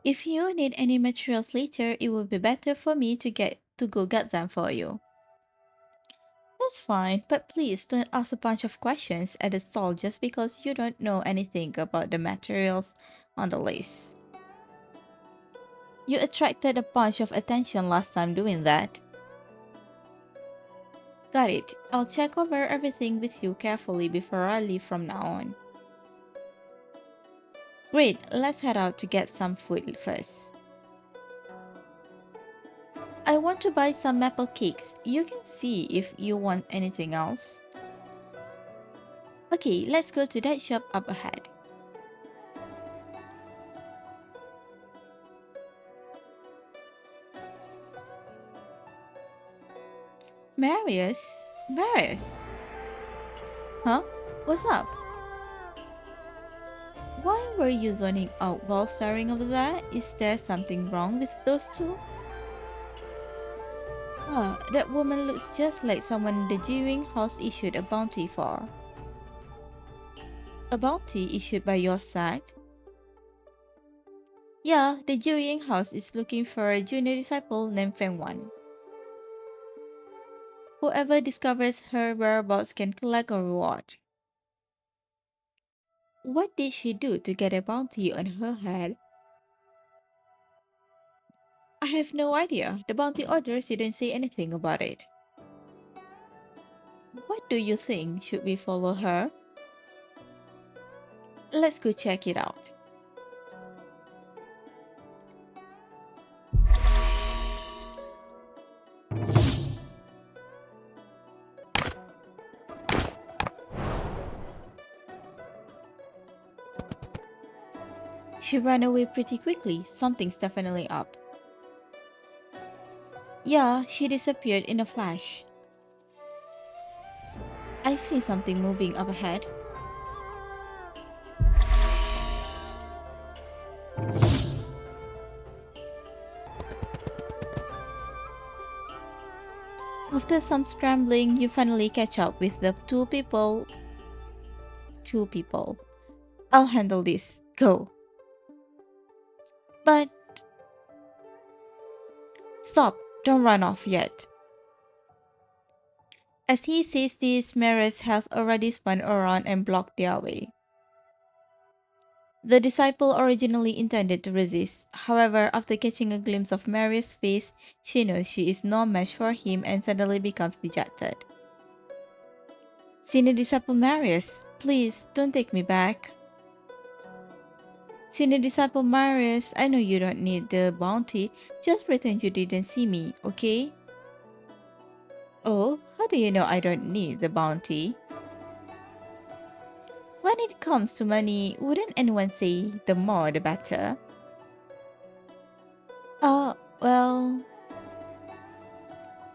If you need any materials later, it would be better for me to go get them for you. That's fine, but please don't ask a bunch of questions at the stall just because you don't know anything about the materials on the list. You attracted a bunch of attention last time doing that. Got it. I'll check over everything with you carefully before I leave from now on. Great, let's head out to get some food first. I want to buy some maple cakes. You can see if you want anything else. Okay, let's go to that shop up ahead. Marius? Marius? Huh? What's up? Why were you zoning out while staring over there? Is there something wrong with those two? That woman looks just like someone the Jiuying house issued a bounty for. A bounty issued by your side? Yeah, the Jiuying house is looking for a junior disciple named Feng Wan. Whoever discovers her whereabouts can collect a reward. What did she do to get a bounty on her head? I have no idea. The bounty orders didn't say anything about it. What do you think? Should we follow her? Let's go check it out. She ran away pretty quickly. Something's definitely up. Yeah, she disappeared in a flash. I see something moving up ahead. After some scrambling, you finally catch up with the two people. Two people. I'll handle this. Go. But stop. Don't run off yet. As he says this, Marius has already spun around and blocked their way. The disciple originally intended to resist. However, after catching a glimpse of Marius' face, she knows she is no match for him and suddenly becomes dejected. Senior disciple Marius, please don't take me back. Senior disciple Marius, I know you don't need the bounty. Just pretend you didn't see me, okay? Oh, how do you know I don't need the bounty? When it comes to money, wouldn't anyone say the more the better? Uh, well,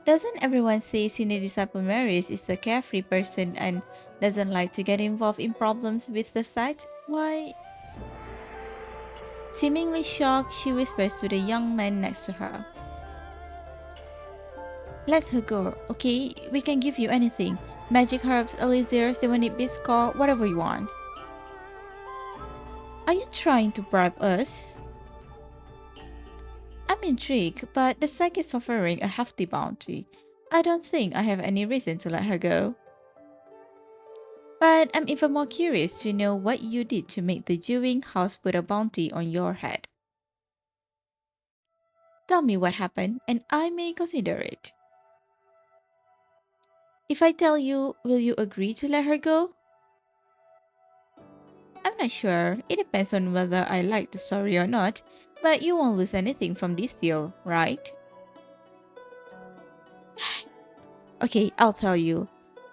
doesn't everyone say Senior Disciple Marius is a carefree person and doesn't like to get involved in problems with the site? Why? Seemingly shocked, she whispers to the young man next to her. Let her go, okay? We can give you anything. Magic herbs, elixirs, demonite biscuit, whatever you want. Are you trying to bribe us? I'm intrigued, but the site is offering a hefty bounty. I don't think I have any reason to let her go. But I'm even more curious to know what you did to make the Jiuying house put a bounty on your head. Tell me what happened, and I may consider it. If I tell you, will you agree to let her go? I'm not sure. It depends on whether I like the story or not, but you won't lose anything from this deal, right? Okay, I'll tell you.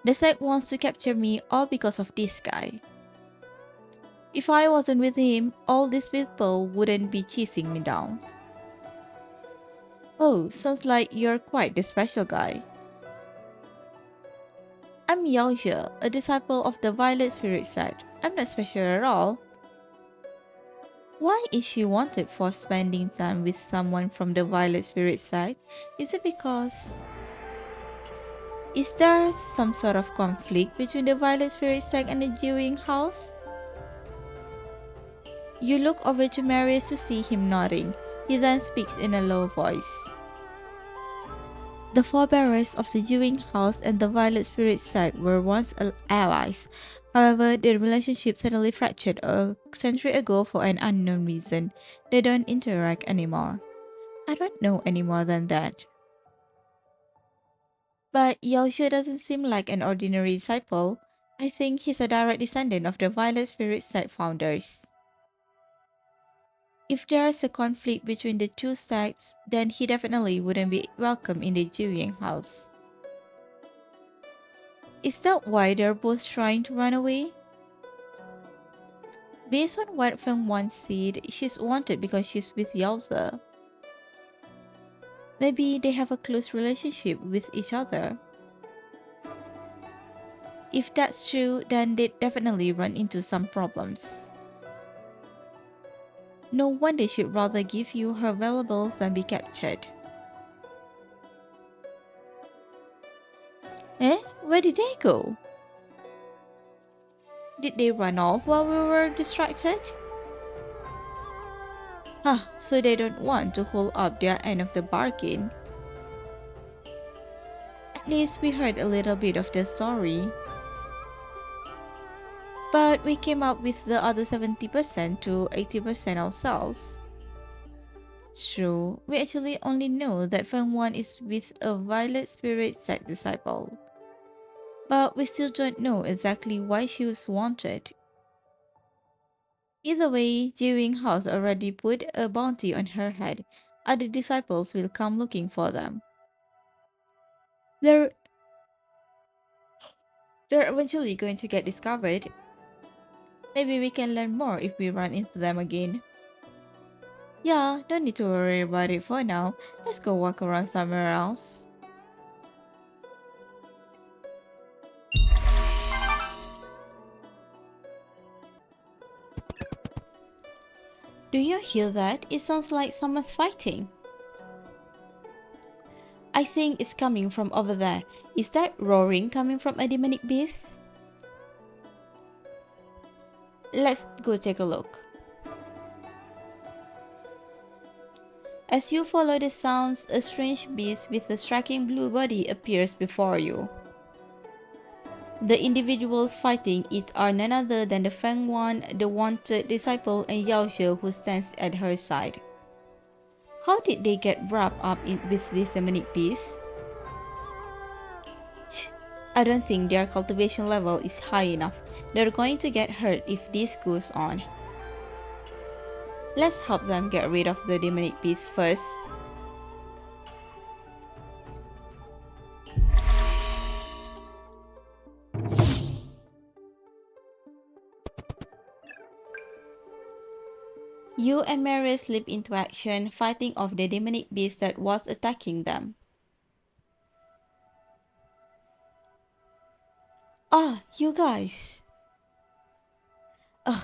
The sect wants to capture me all because of this guy. If I wasn't with him, all these people wouldn't be chasing me down. Oh, sounds like you're quite the special guy. I'm Yaoxia, a disciple of the Violet Spirit sect. I'm not special at all. Why is she wanted for spending time with someone from the Violet Spirit sect? Is it because... Is there some sort of conflict between the Violet Spirit sect and the Jiuying house? You look over to Marius to see him nodding. He then speaks in a low voice. The forebearers of the Jiuying house and the Violet Spirit sect were once allies. However, their relationship suddenly fractured a century ago for an unknown reason. They don't interact anymore. I don't know any more than that. But Yaoshi doesn't seem like an ordinary disciple. I think he's a direct descendant of the Violet Spirit sect founders. If there's a conflict between the two sects, then he definitely wouldn't be welcome in the Jiuying house. Is that why they're both trying to run away? Based on what Feng Wan said, she's wanted because she's with Yaoze. Maybe they have a close relationship with each other. If that's true, then they'd definitely run into some problems. No wonder she'd rather give you her valuables than be captured. Eh? Where did they go? Did they run off while we were distracted? So they don't want to hold up their end of the bargain. At least we heard a little bit of the story. But we came up with the other 70% to 80% ourselves. It's true, we actually only know that Feng Wan is with a Violet Spirit sect disciple. But we still don't know exactly why she was wanted. Either way, Jiuying House already put a bounty on her head. Other disciples will come looking for them. They're eventually going to get discovered. Maybe we can learn more if we run into them again. Yeah, don't need to worry about it for now. Let's go walk around somewhere else. Do you hear that? It sounds like someone's fighting. I think it's coming from over there. Is that roaring coming from a demonic beast? Let's go take a look. As you follow the sounds, a strange beast with a striking blue body appears before you. The individuals fighting it are none other than the Feng Wan, the wanted disciple, and Yao She who stands at her side. How did they get wrapped up with this demonic beast? I don't think their cultivation level is high enough. They're going to get hurt if this goes on. Let's help them get rid of the demonic beast first. You and Marius leap into action, fighting off the demonic beast that was attacking them. You guys. Ugh.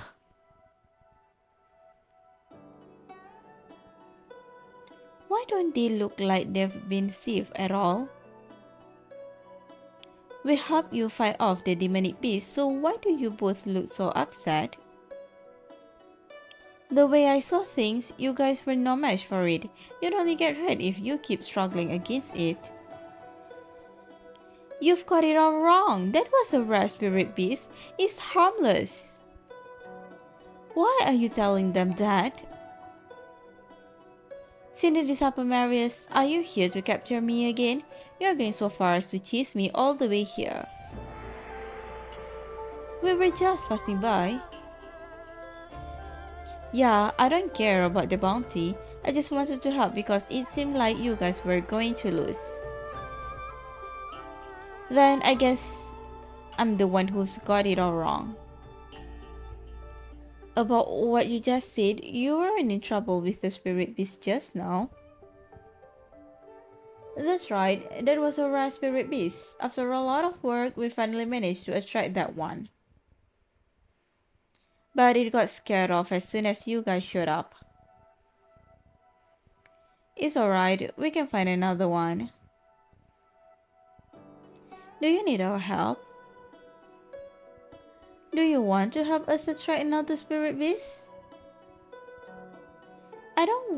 Why don't they look like they've been saved at all? We helped you fight off the demonic beast, so why do you both look so upset? The way I saw things, you guys were no match for it. You'd only get hurt if you keep struggling against it. You've got it all wrong. That was a rare spirit beast. It's harmless. Why are you telling them that? Cindy Disciple Marius, are you here to capture me again? You're going so far as to chase me all the way here. We were just passing by. Yeah, I don't care about the bounty. I just wanted to help because it seemed like you guys were going to lose. Then I guess I'm the one who's got it all wrong. About what you just said, you weren't in trouble with the spirit beast just now. That's right, that was a rare spirit beast. After a lot of work, we finally managed to attract that one. But it got scared off as soon as you guys showed up. It's alright, we can find another one. Do you need our help? Do you want to help us attract another spirit beast?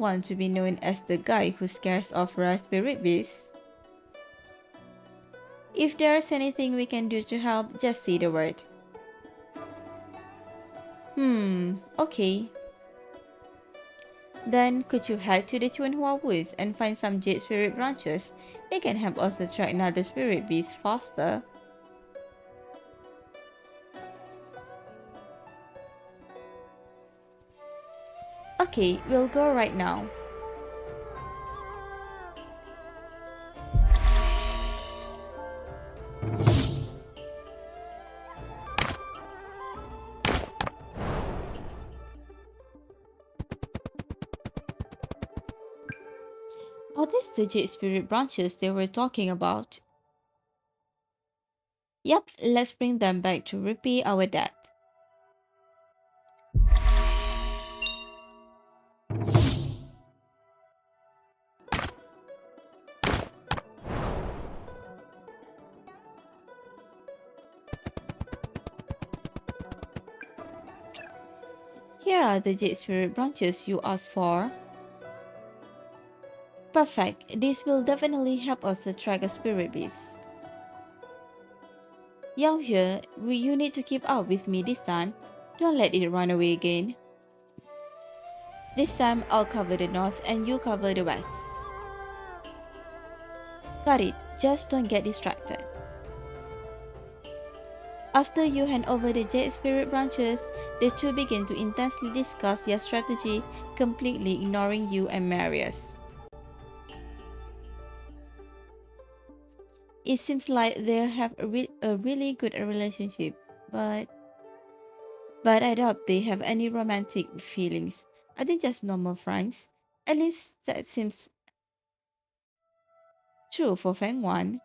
want to be known as the guy who scares off rare spirit beasts. If there's anything we can do to help, just say the word. Okay. Then could you head to the Chunhua Woods and find some jade spirit branches? It can help us attract another spirit beast faster. Okay, we'll go right now. Are these the jade spirit branches they were talking about? Yep, let's bring them back to repay our debt. Here are the jade spirit branches you asked for. Perfect, this will definitely help us attract a spirit beast. Yaoze, you need to keep up with me this time. Don't let it run away again. This time I'll cover the north and you cover the west. Got it, just don't get distracted. After you hand over the Jade Spirit branches, the two begin to intensely discuss their strategy, completely ignoring you and Marius. It seems like they have a really good relationship, but I doubt they have any romantic feelings. Are they just normal friends? At least that seems true for Feng Wan.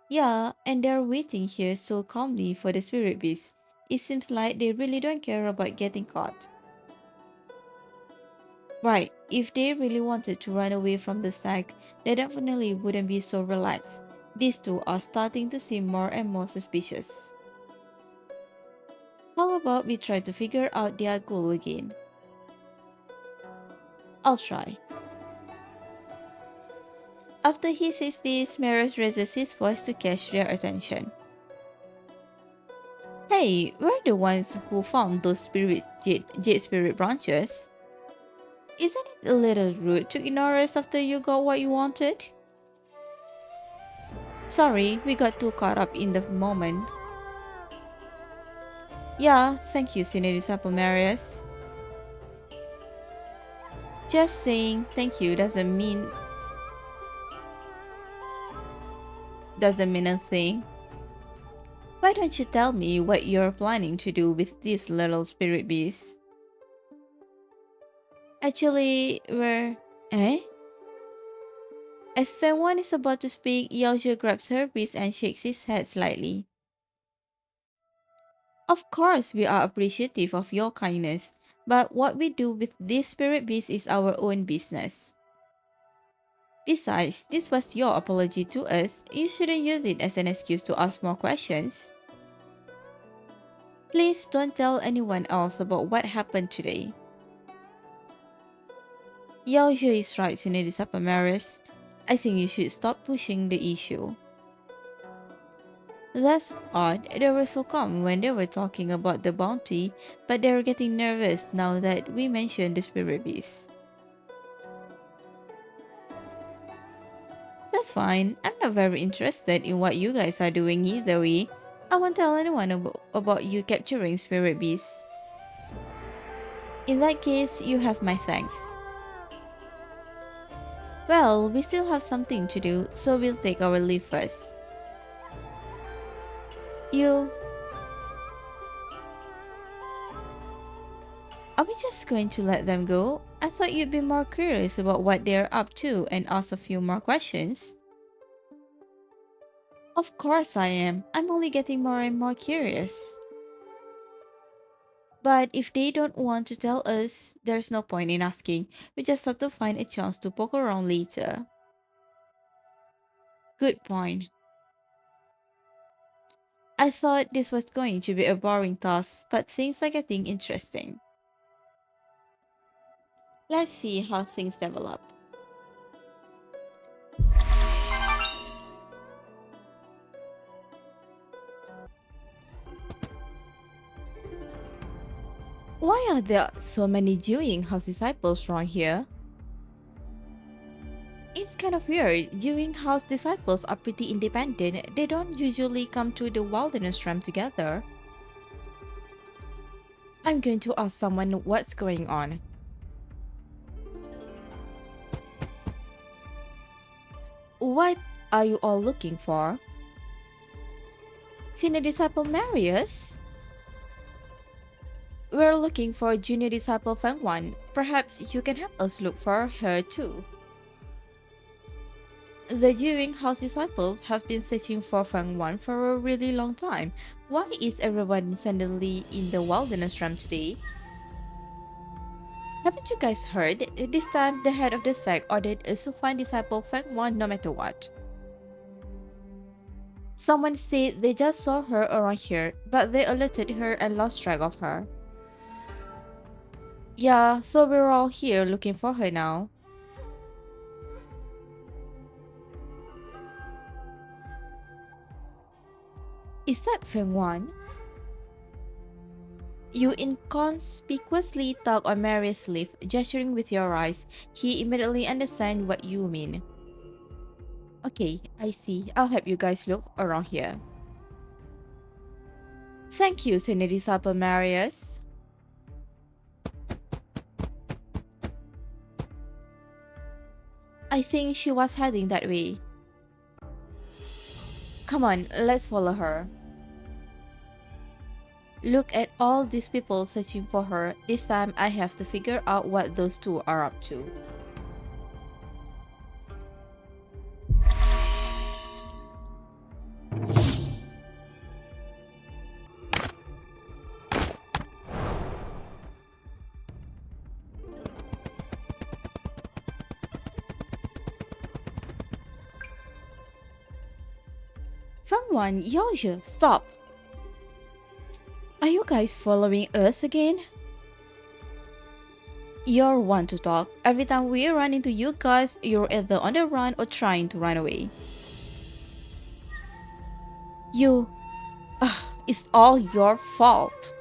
Yeah, and they're waiting here so calmly for the spirit beast. It seems like they really don't care about getting caught. Right, if they really wanted to run away from the sack, they definitely wouldn't be so relaxed. These two are starting to seem more and more suspicious. How about we try to figure out their goal again? I'll try. After he says this, Marius raises his voice to catch their attention. Hey, we're the ones who found those jade spirit branches. Isn't it a little rude to ignore us after you got what you wanted? Sorry, we got too caught up in the moment. Yeah, thank you, Senorita Marius. Just saying thank you doesn't mean a thing. Why don't you tell me what you're planning to do with these little spirit beasts? Actually, we're... Eh? As Fengwan is about to speak, Yaoju grabs her wrist and shakes his head slightly. Of course, we are appreciative of your kindness, but what we do with this spirit beast is our own business. Besides, this was your apology to us. You shouldn't use it as an excuse to ask more questions. Please don't tell anyone else about what happened today. Yaoju is right, Senorita Marius. I think you should stop pushing the issue. That's odd. They were so calm when they were talking about the bounty, but they're getting nervous now that we mentioned the spirit beast. That's fine. I'm not very interested in what you guys are doing either way. I won't tell anyone about you capturing spirit beasts. In that case, you have my thanks. Well, we still have something to do, so we'll take our leave first. You... Are we just going to let them go? I thought you'd be more curious about what they're up to and ask a few more questions. Of course I am. I'm only getting more and more curious. But if they don't want to tell us, there's no point in asking. We just have to find a chance to poke around later. Good point. I thought this was going to be a boring task, but things are getting interesting. Let's see how things develop. Why are there so many Jiuying house disciples around here? It's kind of weird. Jiuying house disciples are pretty independent. They don't usually come to the wilderness realm together. I'm going to ask someone what's going on. What are you all looking for? Senior disciple Marius? We're looking for junior disciple Feng Perhaps you can help us look for her too. The Jiuying house disciples have been searching for Feng for a really long time. Why is everyone suddenly in the wilderness realm today? Haven't you guys heard? This time, the head of the sect ordered us to find disciple Feng no matter what. Someone said they just saw her around here, but they alerted her and lost track of her. Yeah, so we're all here looking for her now. Is that Feng? You inconspicuously tug on Marius' sleeve, gesturing with your eyes. He immediately understands what you mean. Okay, I see. I'll help you guys look around here. Thank you, senior disciple Marius. I think she was heading that way. Come on, let's follow her. Look at all these people searching for her. This time I have to figure out what those two are up to. Feng Yaoju, stop! Are you guys following us again? You're one to talk. Every time we run into you guys, you're either on the run or trying to run away. It's all your fault.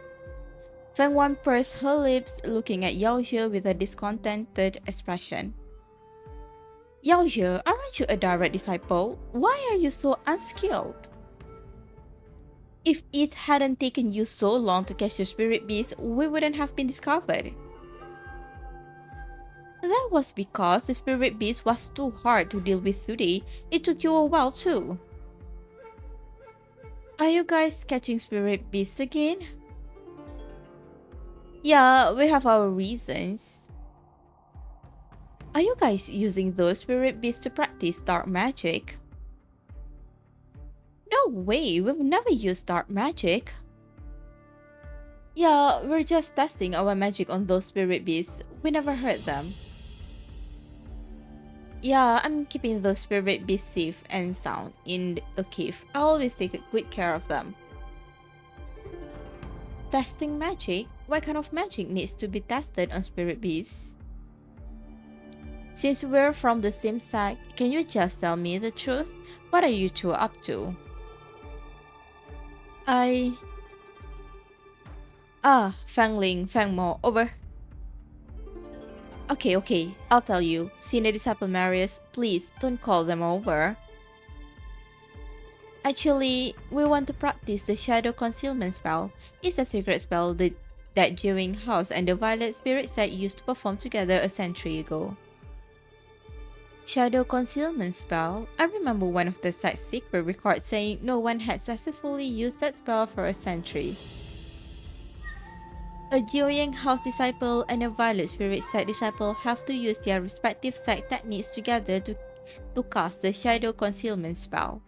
Feng pursed her lips, looking at Yaoju with a discontented expression. Yaoju, aren't you a direct disciple? Why are you so unskilled? If it hadn't taken you so long to catch the spirit beast, we wouldn't have been discovered. That was because the spirit beast was too hard to deal with today. It took you a while too. Are you guys catching spirit beasts again? Yeah, we have our reasons. Are you guys using those spirit beasts to practice dark magic? No way, we've never used dark magic. Yeah, we're just testing our magic on those spirit beasts. We never hurt them. Yeah, I'm keeping those spirit beasts safe and sound in a cave. I always take good care of them. Testing magic? What kind of magic needs to be tested on spirit beasts? Since we're from the same sect, can you just tell me the truth? What are you two up to? Feng Mo, over. Okay, I'll tell you. Senior disciple Marius, please don't call them over. Actually, we want to practice the shadow concealment spell. It's a secret spell that Jiuying House and the Violet Spirit Sect used to perform together a century ago. Shadow concealment spell? I remember one of the sect's secret records saying no one had successfully used that spell for a century. A Jiuying House disciple and a Violet Spirit Sect disciple have to use their respective sect techniques together to cast the Shadow Concealment spell.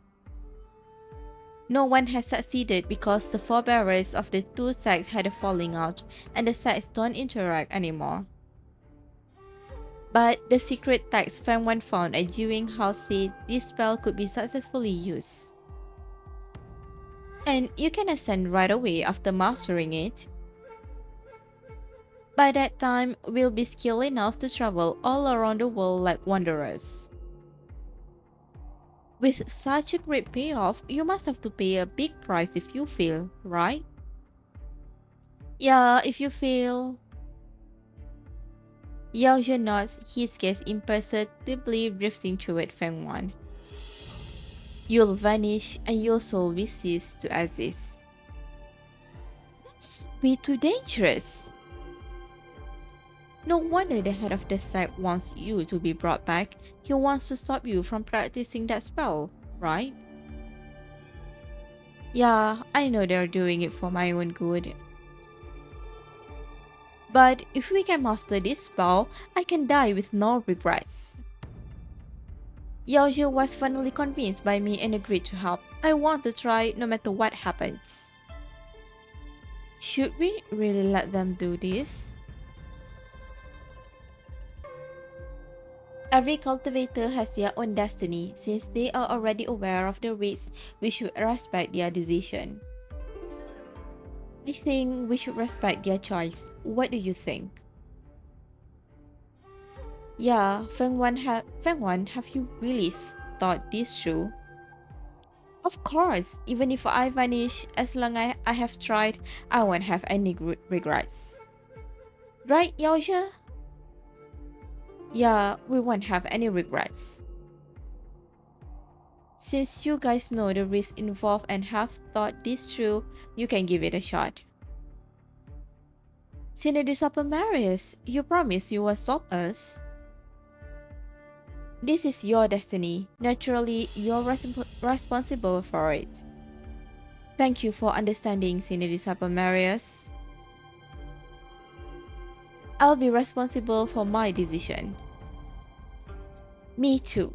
No one has succeeded because the forebearers of the two sects had a falling out and the sects don't interact anymore. But the secret text Feng found at Jiuying House said this spell could be successfully used. And you can ascend right away after mastering it. By that time, we'll be skilled enough to travel all around the world like wanderers. With such a great payoff, you must have to pay a big price if you fail, right? Yeah, if you fail. Yao Zhe nods, his gaze imperceptibly drifting toward Feng Wan. You'll vanish and your soul will cease to exist. That's way too dangerous. No wonder the head of the sect wants you to be brought back. He wants to stop you from practicing that spell, right? Yeah, I know they're doing it for my own good. But if we can master this spell, I can die with no regrets. Yaoju was finally convinced by me and agreed to help. I want to try no matter what happens. Should we really let them do this? Every cultivator has their own destiny. Since they are already aware of the risks, we should respect their decision. I think we should respect their choice. What do you think? Yeah, Feng Wan, have you really thought this through? Of course, even if I vanish, as long as I have tried, I won't have any regrets. Right, Yaoja? Yeah, we won't have any regrets. Since you guys know the risks involved and have thought this through, you can give it a shot. Sinadisapa Marius, you promise you will stop us? This is your destiny. Naturally, you're responsible for it. Thank you for understanding, Sinadisapa Marius. I'll be responsible for my decision. Me too.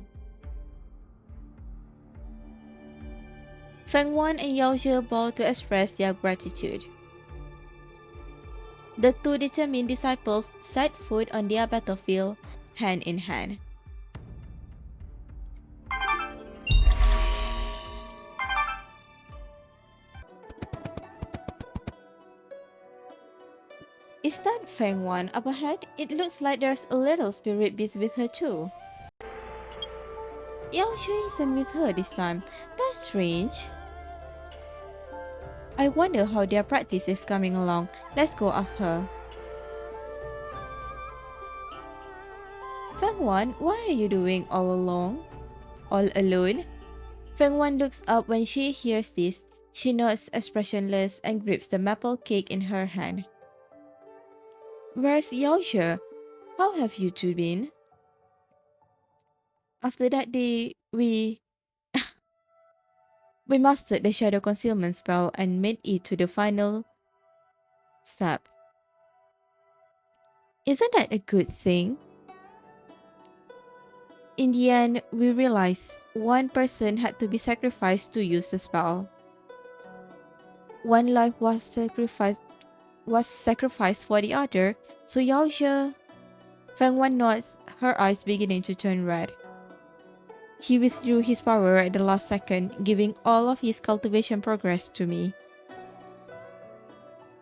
Feng Wan and Yao Zhe bow to express their gratitude. The two determined disciples set foot on their battlefield, hand in hand. Is that Feng Wan up ahead? It looks like there's a little spirit beast with her too. Yao Zhe isn't with her this time. That's strange. I wonder how their practice is coming along. Let's go ask her. Feng Wan, what are you doing all alone? All alone? Feng Wan looks up when she hears this. She nods expressionless and grips the maple cake in her hand. Where's Yao Zhe? How have you two been? After that day, we mastered the shadow concealment spell and made it to the final step. Isn't that a good thing? In the end, we realized one person had to be sacrificed to use the spell. One life was sacrificed for the other, so Yao Zhe. Feng Wan nods, her eyes beginning to turn red. He withdrew his power at the last second, giving all of his cultivation progress to me.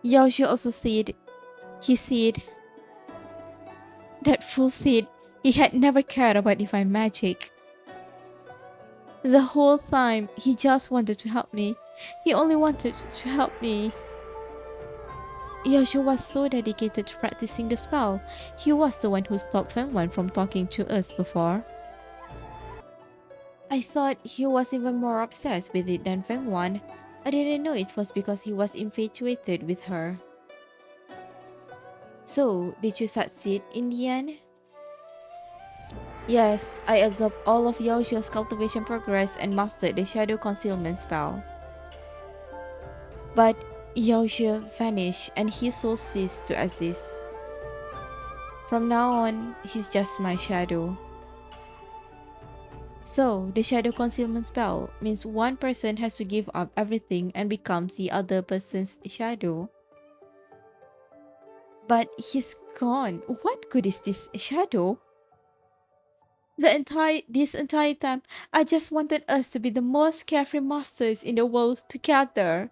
Yao Zhe also said, that fool said he had never cared about divine magic. The whole time, he just wanted to help me. He only wanted to help me. Yao Zhe was so dedicated to practicing the spell. He was the one who stopped Feng Wan from talking to us before. I thought he was even more obsessed with it than Feng Wan. I didn't know it was because he was infatuated with her. So, did you succeed in the end? Yes, I absorbed all of Yao Zhe's cultivation progress and mastered the shadow concealment spell. But Yao Zhe vanished and his soul ceased to exist. From now on, he's just my shadow. So, the shadow concealment spell means one person has to give up everything and becomes the other person's shadow. But he's gone. What good is this shadow? This entire time, I just wanted us to be the most carefree masters in the world together.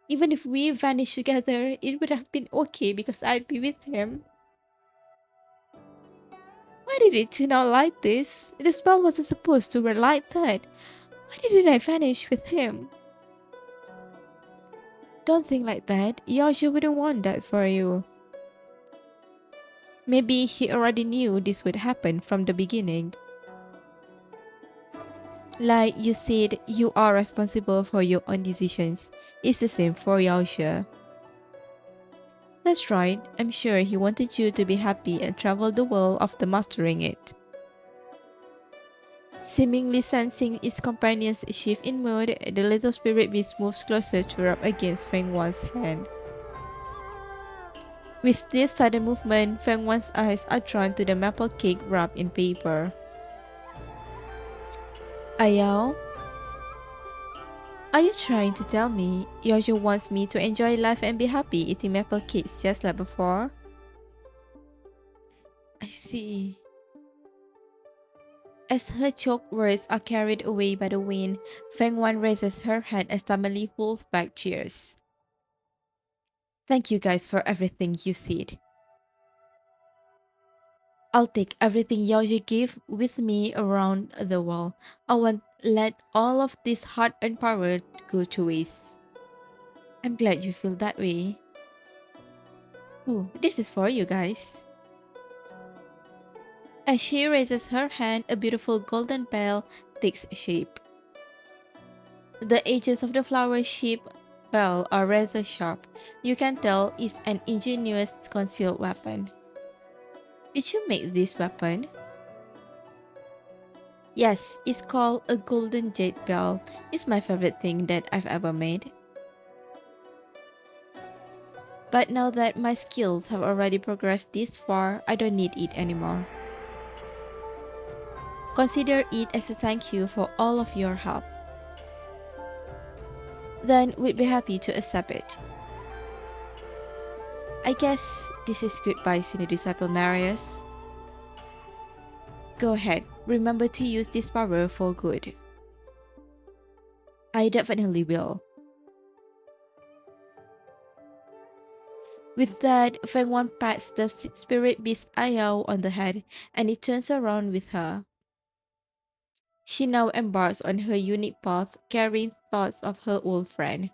Even if we vanished together, it would have been okay because I'd be with him. Why did it turn out like this? The spell wasn't supposed to work like that. Why didn't I vanish with him? Don't think like that. Yasha wouldn't want that for you. Maybe he already knew this would happen from the beginning. Like you said, you are responsible for your own decisions. It's the same for Yasha. That's right. I'm sure he wanted you to be happy and travel the world after mastering it. Seemingly sensing its companion's shift in mood, the little spirit beast moves closer to rub against Feng Wan's hand. With this sudden movement, Feng Wan's eyes are drawn to the maple cake wrapped in paper. Ayao, are you trying to tell me Yojo wants me to enjoy life and be happy eating maple cakes just like before? I see. As her choked words are carried away by the wind, Feng Wan raises her hand and suddenly holds back tears. Thank you guys for everything you said. I'll take everything Yaoji gave with me around the world. I won't let all of this hard-earned power go to waste. I'm glad you feel that way. Ooh, this is for you guys. As she raises her hand, a beautiful golden bell takes shape. The edges of the flower-shaped bell are razor sharp. You can tell it's an ingenious concealed weapon. Did you make this weapon? Yes, it's called a golden jade bell. It's my favorite thing that I've ever made. But now that my skills have already progressed this far, I don't need it anymore. Consider it as a thank you for all of your help. Then we'd be happy to accept it. I guess this is goodbye, Senior Disciple Marius. Go ahead, remember to use this power for good. I definitely will. With that, Feng Wan pats the spirit beast Ayao on the head and it turns around with her. She now embarks on her unique path, carrying thoughts of her old friend.